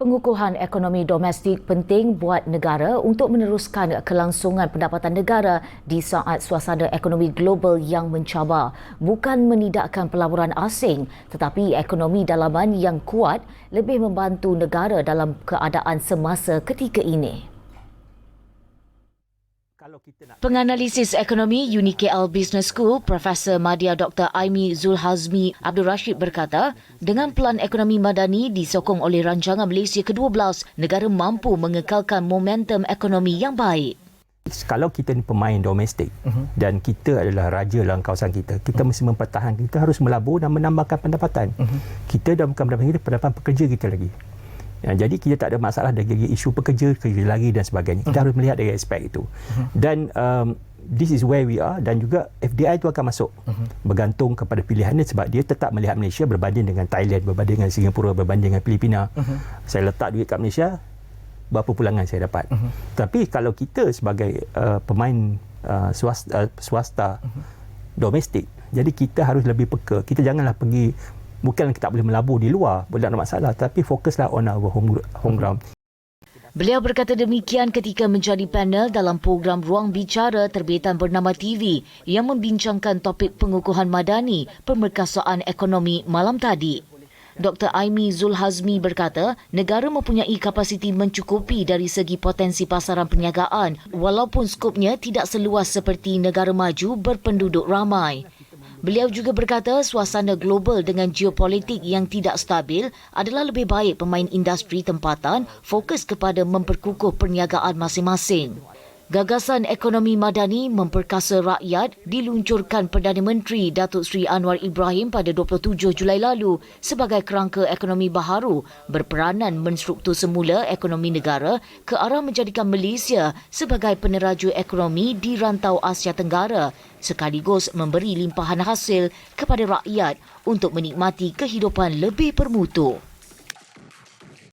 Pengukuhan ekonomi domestik penting buat negara untuk meneruskan kelangsungan pendapatan negara di saat suasana ekonomi global yang mencabar. Bukan menidakkan pelaburan asing, tetapi ekonomi dalaman yang kuat lebih membantu negara dalam keadaan semasa ketika ini. Penganalisis ekonomi UniKL Business School, Profesor Madya Dr. Aimi Zulhazmi Abdul Rashid berkata, dengan pelan ekonomi madani disokong oleh rancangan Malaysia ke-12, negara mampu mengekalkan momentum ekonomi yang baik. Kalau kita ni pemain domestik dan kita adalah raja dalam kawasan kita, kita mesti mempertahankan, kita harus melabur dan menambahkan pendapatan. Kita dah bukan pendapatan kita, pendapatan pekerja kita lagi. Ya, jadi kita tak ada masalah dari isu pekerja lagi dan sebagainya. Kita harus melihat dari aspek itu. Dan this is where we are, dan juga FDI itu akan masuk. Bergantung kepada pilihannya sebab dia tetap melihat Malaysia berbanding dengan Thailand, berbanding dengan Singapura, berbanding dengan Filipina. Saya letak duit kat Malaysia, berapa pulangan saya dapat. Tapi kalau kita sebagai pemain swasta domestik, jadi kita harus lebih peka. Kita janganlah pergi, bukan kita tak boleh melabur di luar, boleh tak ada masalah, tapi fokuslah on our home ground. Beliau berkata demikian ketika menjadi panel dalam program Ruang Bicara terbitan bernama TV yang membincangkan topik pengukuhan madani pemerkasaan ekonomi malam tadi. Dr. Aimi Zulhazmi berkata, negara mempunyai kapasiti mencukupi dari segi potensi pasaran perniagaan walaupun skopnya tidak seluas seperti negara maju berpenduduk ramai. Beliau juga berkata suasana global dengan geopolitik yang tidak stabil adalah lebih baik pemain industri tempatan fokus kepada memperkukuh perniagaan masing-masing. Gagasan ekonomi madani memperkasa rakyat diluncurkan Perdana Menteri Datuk Seri Anwar Ibrahim pada 27 Julai lalu sebagai kerangka ekonomi baharu berperanan menstruktur semula ekonomi negara ke arah menjadikan Malaysia sebagai peneraju ekonomi di rantau Asia Tenggara sekaligus memberi limpahan hasil kepada rakyat untuk menikmati kehidupan lebih bermutu.